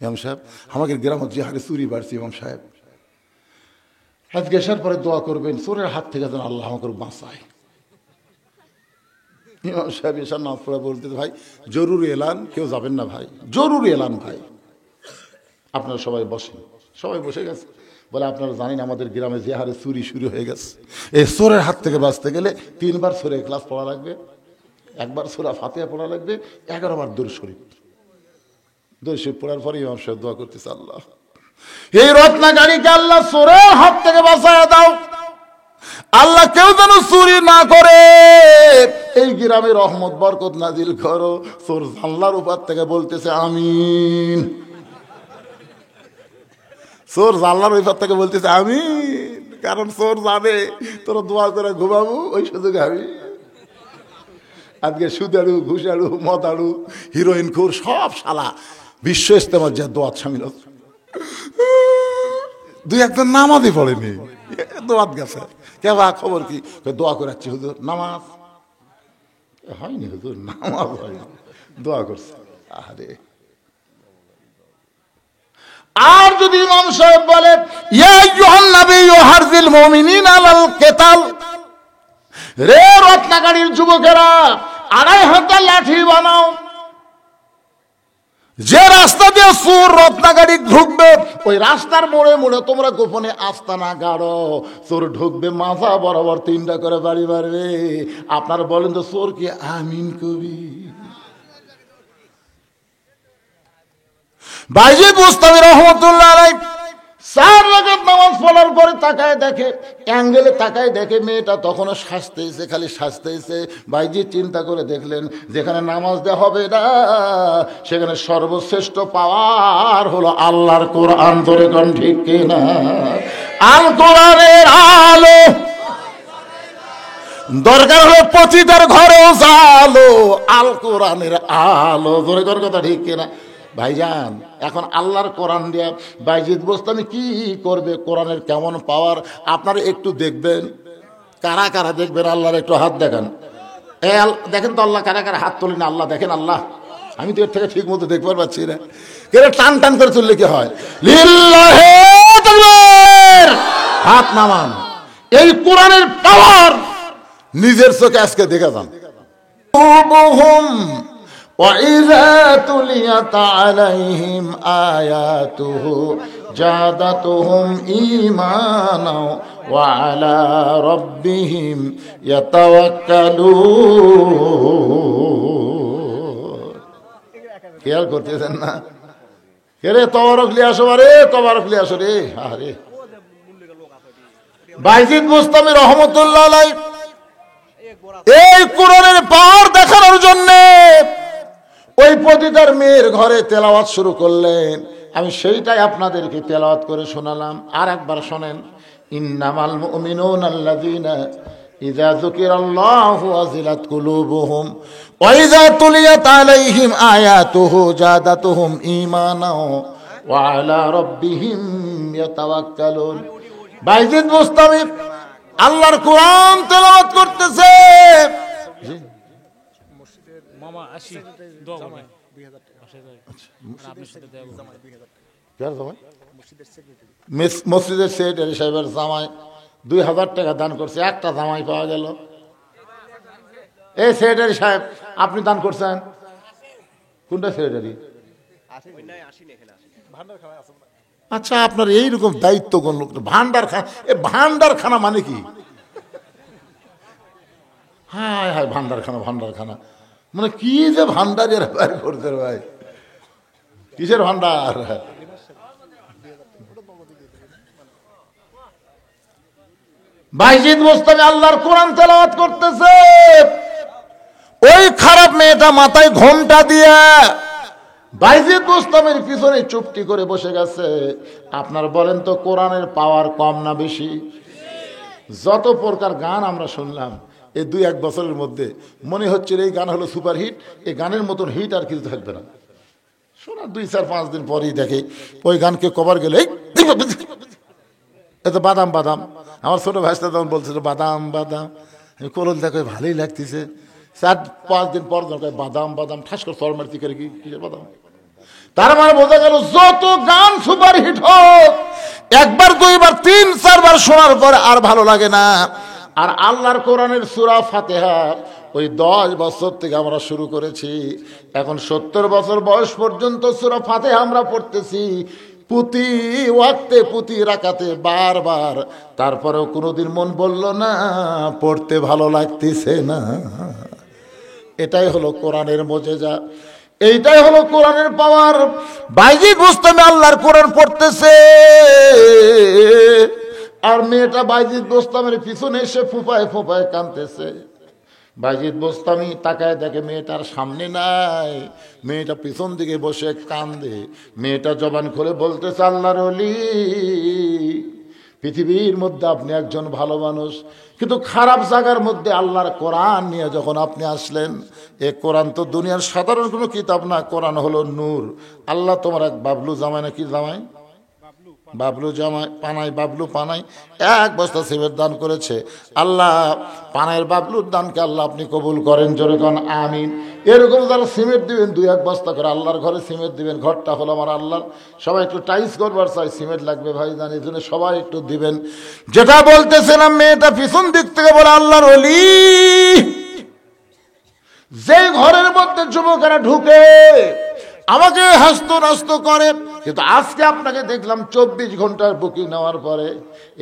ইমাম সাহেব আমাদের গ্রামের যে হারে চুরি বাড়ছে, ইমাম সাহেব আজকে আসার পরে দোয়া করবেন চোরের হাত থেকে যেন আল্লাহ আমাকে বাঁচায়। ইমাম সাহেব এসার নামাজ পড়ে বলতে, ভাই জরুরি এলান, কেউ যাবেন না ভাই, জরুরি এলান ভাই, আপনারা সবাই বসেন। সবাই বসে গেছে। বলে আপনারা জানেন আমাদের গ্রামে যে হারে চুরি শুরু হয়ে গেছে, এই চোরের হাত থেকে বাঁচতে গেলে 3 বার সূরা ইখলাস পড়া লাগবে, 1 বার সূরা ফাতিহা পড়া লাগবে, 11 বার দরুদ শরীফ। দরুদ শরীফ পড়ার পরে ইমাম সাহেব দোয়া করতেছে, আল্লাহ এই রত্নাগাড়িকে আল্লাহ চোরের হাত থেকে বাঁচায় দাও, আল্লাহ কেউ যেন চুরি না করে, এই গ্রামে রহমত বরকত নাজিল করো। চোর জানলার উপর থেকে বলতেছে আমিন, চোর জানলার উপর থেকে বলতেছে আমিন, কারণ চোর জানে তোরা দোয়া করে ঘুমাবো, ওই সুযোগে আমি আজকে সুদারু, ঘুষারু, মদারু, হিরোইন খুর সব শালা বিশ্ব ইস্তেমার যে দোয়াত সামিল, 2-1 নামাজই পড়েনি, দোয়াত গেছে। কেবা খবর কি? দোয়া করাচ্ছি হুজুর। নামাজ হয়নি হুজুর, নামাজ হয়নি, দোয়া করছে। আরে আর যদি ইমাম সাহেব বলে ইয়া আইয়ুহান নাবিয়্যু হারজিল মুমিনিনা আলাল কিতাল, রে রত্নাগাড়ির যুবকেরা 2.5 হাতা লাঠি বানাও, যে রাস্তা দিয়ে চোর রত্নাগাড়ি ঢুকবে ওই রাস্তার মোড়ে মোড়ে তোমরা গোপনে আস্তানা গাড়ো, চোর ঢুকবে মাথা বরাবর 3টা করে বাড়ি মারবে। আপনারা বলেন তো চোর কি আমিন কবি? বাইজিদ বুস্তামি রহমতুল্লাহ আলাইহি 4 রাকাত নামাজ পড়ার পরে তাকায় দেখে, অ্যাঙ্গেলে তাকায় দেখে মেয়েটা তখনও সাজতেছে, খালি সাজতেছে। বাইজিদ চিন্তা করে দেখলেন যেখানে নামাজ দেওয়া হবে না সেখানে সর্বশ্রেষ্ঠ পাওয়ার হলো আল্লাহর কোরআন। ধরে কোন ঠিক কিনা? আল কোরআনের আলো দরকার হলো পতিতার ঘরেও জালো, আল কোরআনের আলো। ধরে কোন কথা ঠিক কিনা? ভাইজান এখন আল্লাহর কোরআন দিয়ে বাইজিদ বুস্তামি কি করবে, কোরআনের কেমন পাওয়ার আপনারা একটু দেখবেন। কারা কারা দেখবেন আল্লাহর একটু হাত দেখান। দেখেন তো আল্লাহ কারা কারা হাত তোলেন? আল্লাহ দেখেন, আল্লাহ আমি তো এর থেকে ঠিক মতো দেখতে পাচ্ছি না। কেন টান টান করে তুললে কি হয়? লিল্লাহি তাকবীর, হাত নামান। এই কোরআনের পাওয়ার নিজের চোখে আজকে দেখে যান। وَإِذَا تُلِيَتْ عَلَيْهِمْ آيَاتُهُ زَادَتْهُمْ إِيمَانًا وَعَلَى رَبِّهِمْ يَتَوَكَّلُونَ। খেয়াল করতেছেন না? কে রে তবারক লিয়ে আসো, রে তবারক লিয়ে আসো রে। আরে বাইজিদ বুস্তামি রহমতুল্লাহ আলাইহি এই কোরআনের পাওয়ার দেখানোর জন্য ওই পতিতার মেয়ের ঘরে তেলাওয়াত শুরু করলেন। আমি সেইটাই আপনাদেরকে তেলাওয়াত করে শোনালাম। আর একবার শোনেন। ইন্নামাল মুমিনুনা আল্লাযীনা ইযা যুকিরাল্লাহু ওয়াজিলাত কুলুবুহুম ওয়া ইযা তুলিয়াত আলাইহিম আয়াতুহু জাদাতুহুম ঈমানা ওয়া আলা রাব্বিহিম ইয়াতাওয়াক্কালুন। বাইজিদ বুস্তামি আল্লাহর কোরআন তেলাওয়াত করতেছে। মসজিদের সেক্রেটারি সাহেবের জামাই 2000 টাকা দান করছে, একটা জামাই পাওয়া গেল। এই সেক্রেটারি সাহেব আপনি দান করছেন কোনটা সেক্রেটারি? আচ্ছা আপনার এইরকম দায়িত্ব কোন লোক? ভান্ডারখানা, এ ভান্ডারখানা মানে কি? হায় হায় ভান্ডারখানা, ভান্ডারখানা মানে কি যে ভান্ডার এর বাইর করতে ভাই, কিসের ভান্ডার? বাইজিদ বুস্তামি আল্লাহর কোরআন তেলাওয়াত করতেছে। ওই খারাপ মেয়েটা মাথায় ঘোমটা দিয়া বাইজিদ বুস্তামির পিছনে চুপটি করে বসে গেছে। আপনার বলেন তো কোরআনের পাওয়ার কম না বেশি? যত প্রকার গান আমরা শুনলাম এই 2-1 বছরের মধ্যে মনে হচ্ছে এই গান হলো সুপারহিট, এই গানের মতন হিট আর কিছু থাকবে না। শোনা 2-4-5 দিন পরেই দেখে ওই গানকে কভার গেলে এত বাদাম বাদাম। আমার ছোট ভাইটা তখন বলছিল বাদাম বাদাম, কোরআন দেখো ভালোই লাগতেছে। 4-5 দিন পর বাদাম বাদাম ঠাস করে সর মারতি করে কি কিসের বাদাম? তার মানে বোঝা গেল যত গান সুপারহিট হোক 1বার 2বার 3-4 বার শোনার পরে আর ভালো লাগে না। আর আল্লাহর কোরআনের সূরা ফাতিহা ওই 10 বছর থেকে আমরা শুরু করেছি, এখন 70 বছর বয়স পর্যন্ত সূরা ফাতিহা আমরা পড়তেছি প্রতি ওয়াক্তে প্রতি রাকাতে বারবার। তারপরেও কোনোদিন মন বলল না পড়তে ভালো লাগতেছে না। এটাই হলো কোরআনের মুজিজা, এইটাই হলো কোরআনের পাওয়ার। বাইজিদ বুস্তামি আল্লাহর কোরআন পড়তেছে আর মেয়েটা বাইজিদ বুস্তামির পিছনে এসে ফুপায় ফুপায় কাঁদতেছে। বাইজিদ বুস্তামি তাকায় দেখে মেয়েটার সামনে নাই, মেয়েটা পিছন দিকে বসে কান্দে। মেয়েটা জবান খুলে বলতেছে আল্লাহর ওলি, পৃথিবীর মধ্যে আপনি একজন ভালো মানুষ, কিন্তু খারাপ জায়গার মধ্যে আল্লাহর কোরআন নিয়ে যখন আপনি আসলেন, এ কোরআন তো দুনিয়ার সাধারণ কোনো কিতাব না, কোরআন হলো নূর। আল্লাহ তোমার এক বাবলু জামাই, নাকি জামাই বাবলু জামাই পানাই, বাবলু পানাই 1 বস্তা সিমেন্ট দান করেছে। আল্লাহ পানাইয়ের বাবলুর দানকে আল্লাহ আপনি কবুল করেন, জোরে কোন আমিন। এরকম যারা সিমেন্ট দিবেন 2-1 বস্তা করে আল্লাহর ঘরে সিমেন্ট দিবেন। ঘরটা হলো আমার আল্লাহর, সবাই একটু টাইস করবার চাই, সিমেন্ট লাগবে ভাই জানি, এই জন্য সবাই একটু দিবেন। যেটা বলতেছিলাম, মেয়েটা পিছন দিক থেকে বলে আল্লাহর ওলি, যে ঘরের মধ্যে যুবকেরা ঢুকে আমাকে হাসতো নাস্ত করে, কিন্তু আজকে আপনাকে দেখলাম 24 ঘন্টার বুকিং নেওয়ার পরে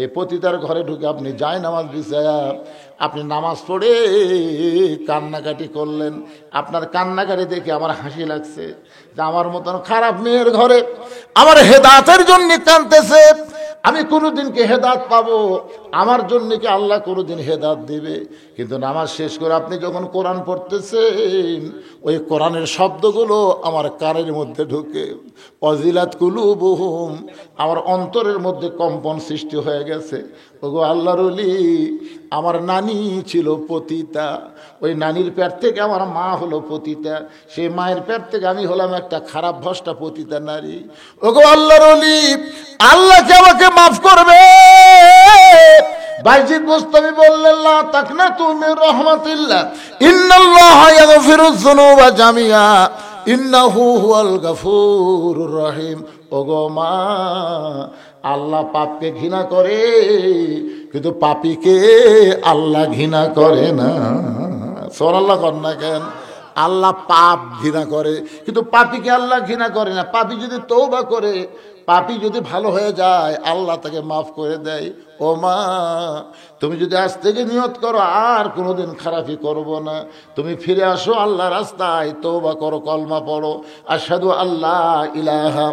এই পতিতার ঘরে ঢুকে আপনি যাই নামাজ বিছায়া আপনি নামাজ পড়ে কান্নাকাটি করলেন। আপনার কান্নাকাটি দেখে আমার হাসি লাগছে যে আমার মতন খারাপ মেয়ের ঘরে আমার হেদায়েতের জন্য কাঁদতেছে। আমি কোনোদিন কি হেদায়েত পাবো? আমার জন্য কি আল্লাহ কোনোদিন হেদায়েত দিবে? কিন্তু নামাজ শেষ করে আপনি যখন কোরআন পড়তেছেন, ওই কোরআনের শব্দগুলো আমার কানের মধ্যে ঢুকে অজিলাত কুলুবুহুম, আমার অন্তরের মধ্যে কম্পন সৃষ্টি হয়ে গেছে। ওগো আল্লাহর ওলি, আমার নানি ছিল পতিতা, ওই নানির পেট থেকে আমার মা হলো পতিতা, সেই মায়ের পেট থেকে আমি হলাম একটা খারাপ ভ্রষ্টা পতিতা নারী। ওগো আল্লাহর ওলি, আল্লাহ কি আমাকে মাফ করবে? বাইজিদ মুস্তামি বললেন, লা তাকনাতু মির রাহমাতিল্লাহ, ইন্নাল্লাহা ইয়াগফিরুয যুনুবা জামিআ, ইন্নাহু হুয়াল গাফুরুর রহিম। ওগো মা, আল্লাহ পাপকে ঘৃণা করে, কিন্তু পাপীকে আল্লাহ ঘৃণা করে না। সুবহানাল্লাহ কর না কেন? আল্লাহ পাপ ঘৃণা করে, কিন্তু পাপীকে আল্লাহ ঘৃণা করে না। পাপী যদি তওবা করে, পাপী যদি ভালো হয়ে যায়, আল্লাহ তাকে মাফ করে দেয়। ও মা, তুমি যদি আজ থেকে নিয়ত করো আর কোনোদিন খারাপই করব না, তুমি ফিরে আসো আল্লাহ রাস্তায়, তওবা করো, কলমা পড়ো, আশহাদু আল্লাহ ইলাহা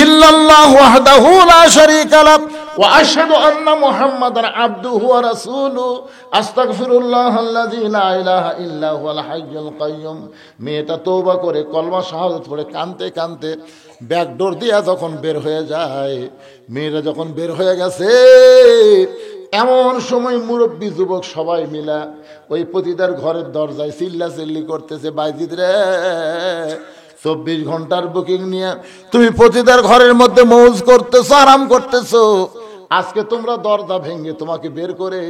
ইল্লাল্লাহু ওয়াহদাহু লা শারীকা লাহু ওয়া আশহাদু আন্না মুহাম্মাদান আবদুহু ওয়া রাসূলুহু, আস্তাগফিরুল্লাহাল্লাযী লা ইলাহা ইল্লা হুয়াল হাইয়ুল কাইয়্যুম। মেয়েটা তওবা করে কলমা শাহাদাত পড়ে কাঁদতে কাঁদতে ব্যাকডোর দিয়া যখন বের হয়ে যায়, মেয়েরা যখন বের হয়ে গেছে, এমন সময় মুরব্বী যুবক সবাই মিলা ওই পতিতার ঘরের দরজায় চিল্লা চিল্লি করতেছে, বাইজিদ রে, 24 ঘন্টার বুকিং নিয়ে তুমি পতিতার ঘরের মধ্যে মৌজ করতেছো, আরাম করতেছো, আজকে তোমরা দরজা ভেঙে তোমাকে বের করে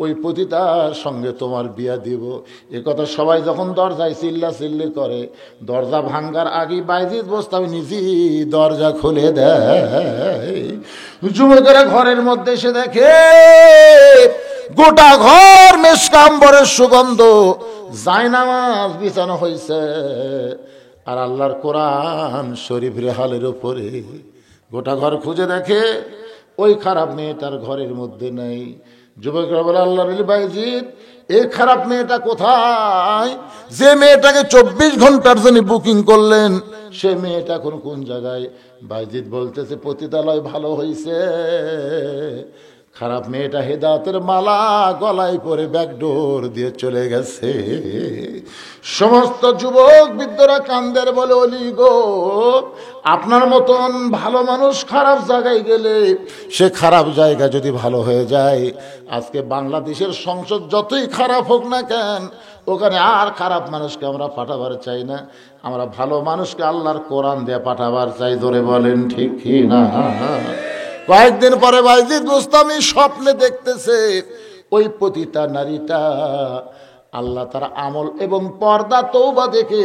ওই পতিতার সঙ্গে তোমার বিয়া দিব। এ কথা সবাই যখন দরজায় চিল্লা চিল্লি করে, দরজা ভাঙ্গার আগে বাইজিদ বোস্তামি নিজেই দরজা খুলে দেয়। যুবকেরা ঘরের মধ্যে এসে দেখে গোটা ঘর মেশকাম্বরের সুগন্ধ, জায়নামাজ বিছানো হয়েছে, আর আল্লাহর কোরআন শরীফ রেহালের উপরে। গোটা ঘর খুঁজে দেখে ওই খারাপ মেয়েটার ঘরের মধ্যে নেই। যুবকরা বলে, আল্লাহর ওলি বাইজিদ, এই খারাপ মেয়েটা কোথায়? যে মেয়েটাকে 24 ঘন্টার জন্য বুকিং করলেন, সে মেয়েটা এখন কোন জায়গায়? বাইজিদ বলতেছে, পতিতালয় ভালো হয়েছে, খারাপ মেয়েটা হেদায়েতের মালা গলায় পরে ব্যাকডোর দিয়ে চলে গেছে। সমস্ত যুবক বৃদ্ধরা কান্দের বলে, ওলি গো, আপনার মতন ভালো মানুষ খারাপ জায়গায় গেলে সে খারাপ জায়গা যদি ভালো হয়ে যায়, আজকে বাংলাদেশের সংসদ যতই খারাপ হোক না কেন, ওখানে আর খারাপ মানুষকে আমরা পাঠাবার চাই না, আমরা ভালো মানুষকে আল্লাহর কোরআন দিয়ে পাঠাবার চাই। ধরে বলেন ঠিক কি না? কয়েকদিন পরে বাইজিদ বোস্তামি স্বপ্নে দেখতেছে ওই পতিতা নারীটা আল্লাহ তার আমল এবং পর্দা তওবা দেখে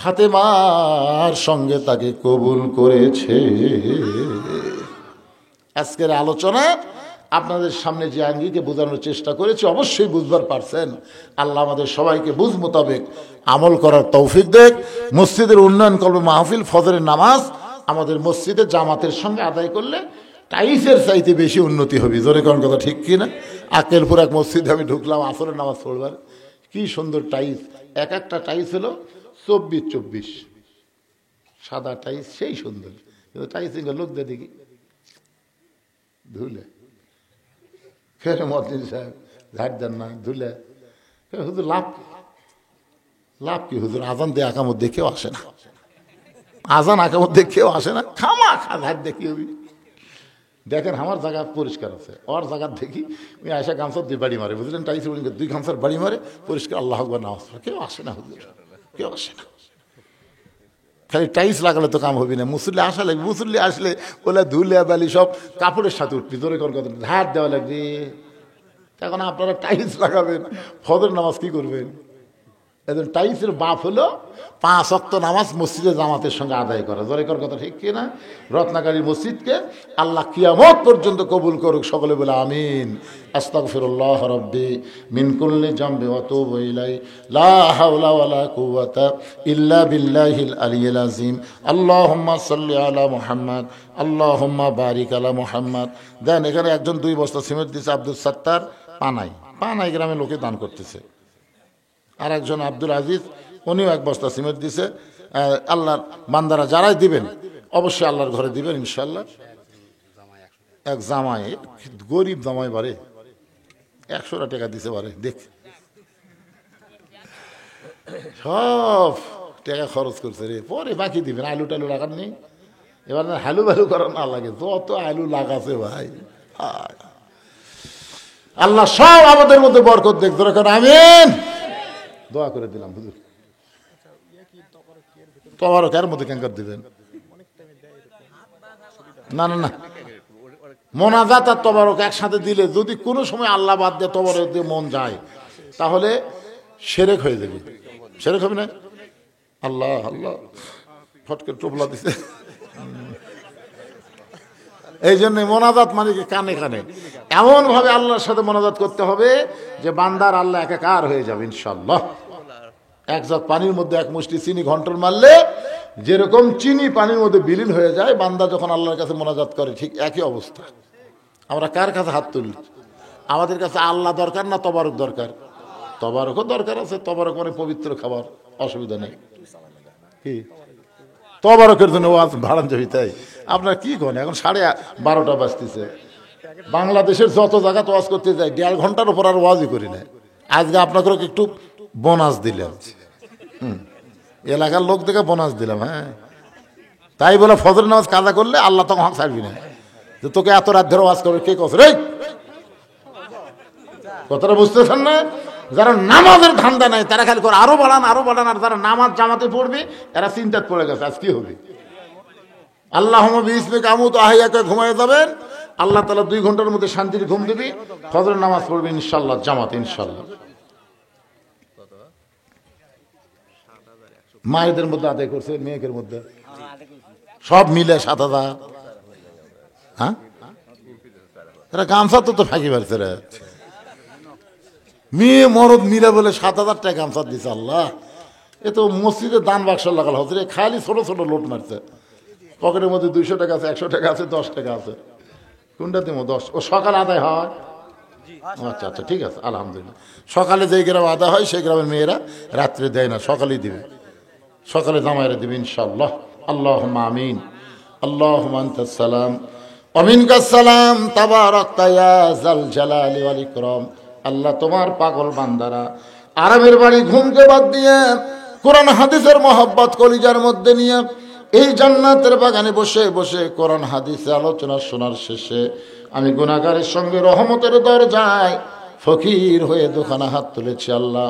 ফাতেমার সঙ্গে তাকে কবুল করেছে। আজকের আলোচনা আপনাদের সামনে যে আঙ্গিকে বোঝানোর চেষ্টা করেছি, অবশ্যই বুঝবার পারছেন। আল্লাহ আমাদের সবাইকে বুঝ মোতাবেক আমল করার তৌফিক দেখ। মসজিদের উন্নয়ন করবে, মাহফিল ফজরের নামাজ আমাদের মসজিদে জামাতের সঙ্গে আদায় করলে টাইসের চাইতে বেশি উন্নতি হবে। জোরে কোন কথা ঠিক কি না? আকেলপুর এক মসজিদে আমি ঢুকলাম আসরের নামাজ পড়বার, কি সুন্দর টাইস, এক একটা টাইস হলো 24 সাদা টাইস, সেই সুন্দর। কিন্তু টাইস লোক দিয়ে দেখি ধুলে, ফের মদিন সাহেব ঝাড় দেন না, ধুলে হুজুর লাভ লাভ কি? হুজুর আজান দিয়ে আকামত দেখেও আসে না, আজান আকামত দেখেও আসে না, খামা খা ঝাড় দেখি হবি। দেখেন আমার জায়গা পরিষ্কার আছে, ওর জায়গা দেখি ওই আয়সা গামছার 2 বাড়ি মারে, বুঝলেন? টাইস 2 গামছার বাড়ি মারে, পরিষ্কার আল্লাহ আকবার নামাজ পড়ে, কেউ আসে না হুজুর, কেউ আসে না। খালি টাইলস লাগালে তো কাম হবে না, মুসল্লি আসা লাগবে। মুসল্লি আসলে ওলা ধুলে বালি সব কাপড়ের সাথে উঠবি, জোরে কর কথা, ধার দেওয়া লাগবে। এখন আপনারা টাইলস লাগাবেন, ফজর নামাজ কি করবেন? একজন টাইলসের বাপ হলো 5 ওয়াক্ত নামাজ মসজিদে জামাতের সঙ্গে আদায় করা। জোরে কর কথা, ঠিক কিনা? রত্নাকারী মসজিদকে আল্লাহ কিয়ামত পর্যন্ত কবুল করুক, সকলে বলে আমিন। আস্তাগফিরুল্লাহ রাব্বি মিন কুল্লি জামবি ওয়া তুবু ইলাইহি লা হাওলা ওয়ালা কুওয়াতা ইল্লা বিল্লাহিল আলিয়্যিল আযীম। আল্লাহুম্মা সাল্লি আলা মুহাম্মদ, আল্লাহুম্মা বারিক আলা মুহাম্মদ। দেন এখানে একজন 2 বস্তা সিমেন্ট দিয়েছে, আব্দুল সাত্তার, পানাই গ্রামে লোকে দান করতেছে। আর একজন আব্দুল আজিজ, উনিও 1 বস্তা সিমেন্ট দিছে। আল্লাহর বান্দারা যারাই দিবেন অবশ্যই আল্লাহর ঘরে দিবেন ইনশাল্লাহ। এক জামাই, গরিব জামাই বারে 100 টাকা দিছে বারে, দেখ সব টাকা খরচ করছে রে, পরে বাকি দিবেন। আলু টালু লাগান নেই এবার, হালু বালু করার না লাগে, যত আলু লাগাছে ভাই। আল্লাহ সব আমাদের মধ্যে বরকত দেখ, দরকার আমিন। দোয়া করে দিলাম হুজুর। তবারক এর মধ্যে ক্যাঙ্কার দিবেন? না না না, মোনাজাত আর তবারক একসাথে দিলে যদি কোনো সময় আল্লাহ বাদ দিয়ে তবারক দিয়ে মন যায় তাহলে শিরক হয়ে যাবে। শিরক হবে না? আল্লাহ আল্লাহ ফটকে টোপলা দিছে। এই জন্য মোনাজাত মানে কি কানে কানে এমন ভাবে আল্লাহর সাথে মোনাজাত করতে হবে যে বান্দার আল্লাহ একাকার হয়ে যাবে ইনশাআল্লাহ। 1 জগ পানির মধ্যে 1 মুষ্টি চিনি ঘন্টর মারলে যেরকম চিনি পানির মধ্যে বিলীন হয়ে যায়, বান্দা যখন আল্লাহর কাছে মোনাজাত করে ঠিক একই অবস্থা। আমরা কার কাছে হাত তুলি? আমাদের কাছে আল্লাহ দরকার না তবারক দরকার? তবারকও দরকার আছে, তবারক মানে পবিত্র খাবার, অসুবিধা নেই। কি তবারকের জন্য ওয়াজ ভাড়ান যাবি? তাই আপনার কি করেন? এখন 12:30 বাজতেছে। বাংলাদেশের যত জায়গা ওয়াজ করতে যাই 1.5 ঘন্টার উপর আর ওয়াজই করি না। আজকে আপনাকে একটু বোনাস দিলাম, এলাকার লোক দেখে বোনাস দিলাম। হ্যাঁ, তাই বলে ফজর নামাজ কাজা করলে আল্লাহ তখন হক ছাড়বি না যে তোকে এত রাত ধরে ওয়াজ করবে। কে কস রে? কথাটা বুঝতেছেন না? যারা নামাজের ধান্দা নাই তারা খালি করে আরো বাড়ান আরো বাড়ান, আর যারা নামাজ জামাতে পড়বে এরা চিন্তাত পড়ে গেছে আজ কি হবে। আল্লাহুম্মা বিইসমিকা আমুতু আহইয়াকে ঘুমায় যাবেন, আল্লাহ তাআলা 2 ঘন্টার মধ্যে শান্তির ঘুম দিবি, ফজরের নামাজ পড়বে ইনশাআল্লাহ জামাতে ইনশাআল্লাহ। মায়েদের মধ্যে আদায় করছে, মেয়েদের মধ্যে সব মিলে 7,000। হ্যাঁ, এরা গামছা তো ফাঁকি মারছে রে, মেয়ে মরদ মিলে বলে 7,000 টাকা গামছা দিছে। আল্লাহ, এ তো মসজিদে দান বাক্স লাগাল হচ্ছে, খালি ছোট ছোট লোট মারছে। পকেটের মধ্যে 200 টাকা আছে, 100 টাকা আছে, 10 টাকা আছে। কোনটা দিব? 10। ও সকালে আদায় হয়? আচ্ছা আচ্ছা, ঠিক আছে, আলহামদুলিল্লাহ। সকালে যে গ্রামে আদায় হয় সেই গ্রামের মেয়েরা রাত্রে দেয় না, সকালেই দিবে, সকালে জামাইরা দিবে ইনশাআল্লাহ। আল্লাহুম্মা আমিন। আল্লাহুম্মা আনতাস সালাম ওয়া মিনকাস সালাম তাবারাকতা ইয়া যাল জালালি ওয়াল ইকরাম। আল্লাহ, তোমার পাগল বান্দারা আরামের বাড়ি ঘুমকে বাদ দিয়ে কোরআন হাদিসের মহব্বত কলিজার মধ্যে নিয়ে এই জান্নাতের বাগানে বসে বসে কোরআন হাদিসের আলোচনা শোনার শেষে আমি গুনাহগারের সঙ্গে রহমতের দরজায় ফকির হয়ে দুখানা হাত তুলেছি। আল্লাহ,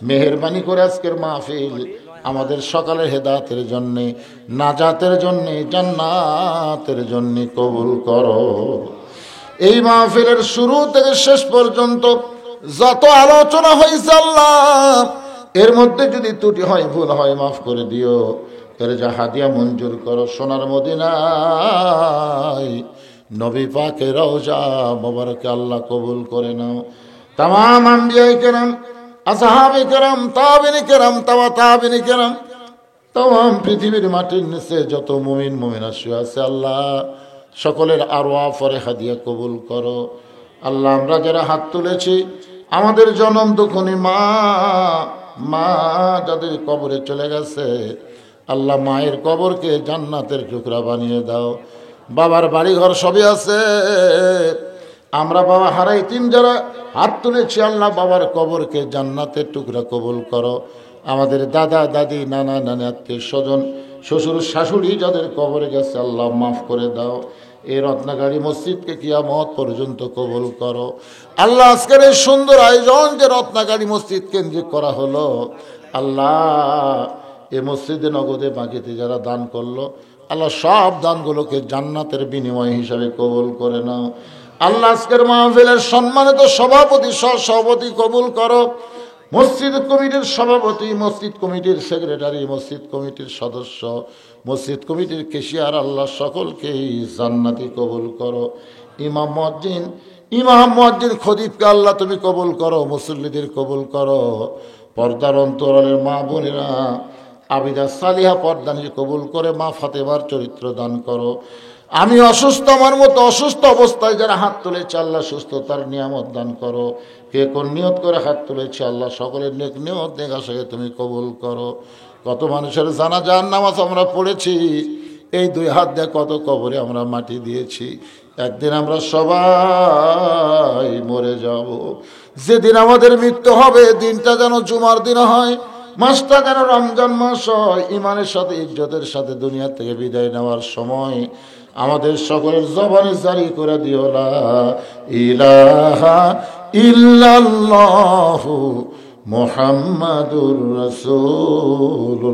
মেহেরবানি করে আজকের মাহফিল আমাদের সকালের হেদায়েতের জন্যে, নাজাতের জন্যে, জান্নাতের জন্যে কবুল করো। এই মাহফিলের শুরু থেকে শেষ পর্যন্ত যত আলোচনা হয়েছে আল্লাহ, এর মধ্যে যদি ত্রুটি হয়, ভুল হয়, মাফ করে দিও। এর যা হাদিয়া মঞ্জুর করো সোনার মদিনায় নবী পাকের রওজা মোবারকে আল্লাহ কবুল করে নাও। তামাম আম্বিয়ায়ে কেরাম, আসহাবে কেরাম, তাবিঈনে কেরাম, তাবিঈনে কেরাম, তাম পৃথিবীর মাটির নিচে যত মুমিন মুমিনা শুয়ে আছে আল্লাহ, সকলের আরওয়াহ ফরে হাদিয়া কবুল করো। আল্লাহ, আমরা যারা হাত তুলেছি আমাদের জনম দুঃখনী মা যাদের কবরে চলে গেছে আল্লাহ, মায়ের কবরকে জান্নাতের টুকরা বানিয়ে দাও। বাবার বাড়ি ঘর সবই আছে, আমরা বাবা হারাই 3 যারা হাত তুলেছি আল্লাহ, বাবার কবরকে জান্নাতের টুকরা কবুল করো। আমাদের দাদা দাদি, নানা নানি, আত্মীয় স্বজন, শ্বশুর শাশুড়ি যাদের কবরে গেছে আল্লাহ মাফ করে দাও। এই রত্নাগাড়ি মসজিদকে কিয়ামত পর্যন্ত কবুল করো। আল্লাহ, আজকের এই সুন্দর আয়োজন যে রত্নাগাড়ি মসজিদ কেন্দ্রিক করা হলো আল্লাহ, এই মসজিদে নগদে বাকিতে যারা দান করলো, আল্লাহ সব দানগুলোকে জান্নাতের বিনিময় হিসাবে কবুল করে নাও। আল্লাহ আজকের মাহফিলের সম্মানিত সভাপতি, সহসভাপতি কবুল করো। মসজিদ কমিটির সভাপতি, মসজিদ কমিটির সেক্রেটারি, মসজিদ কমিটির সদস্য, মসজিদ কমিটির কেশিয়ার, আল্লাহ সকলকেই জান্নাতি কবুল করো। ইমাম মুয়াজ্জিন খতিবকে আল্লাহ তুমি কবুল করো, মুসল্লিদের কবুল করো। পর্দার অন্তরালের মা বোনেরা, আবিদা সালিহা পর্দানির কবুল করে মা ফাতেমার চরিত্র দান করো। আমি অসুস্থ, আমার মতো অসুস্থ অবস্থায় যারা হাত তুলেছে আল্লাহ সুস্থতার নিয়ামত দান করো। কে কোন নিয়ত করে হাত তুলেছে আল্লাহ সকলের নেক নিয়ত নেক আশাকে তুমি কবুল করো। কত মানুষের জানাজার নামাজ আমরা পড়েছি, এই দুই হাত দিয়ে কত কবরে আমরা মাটি দিয়েছি। একদিন আমরা সবাই মরে যাব। যেদিন আমাদের মৃত্যু হবে, দিনটা যেন জুমার দিন হয়, মাসটা যেন রমজান মাস হয়। ইমানের সাথে ইজ্জতের সাথে দুনিয়া থেকে বিদায় নেওয়ার সময় আমাদের সকলের জবানে জারি করে দিও লা ইলাহা ইল্লাল্লাহু মুহাম্মাদুর রাসূলুল্লাহ।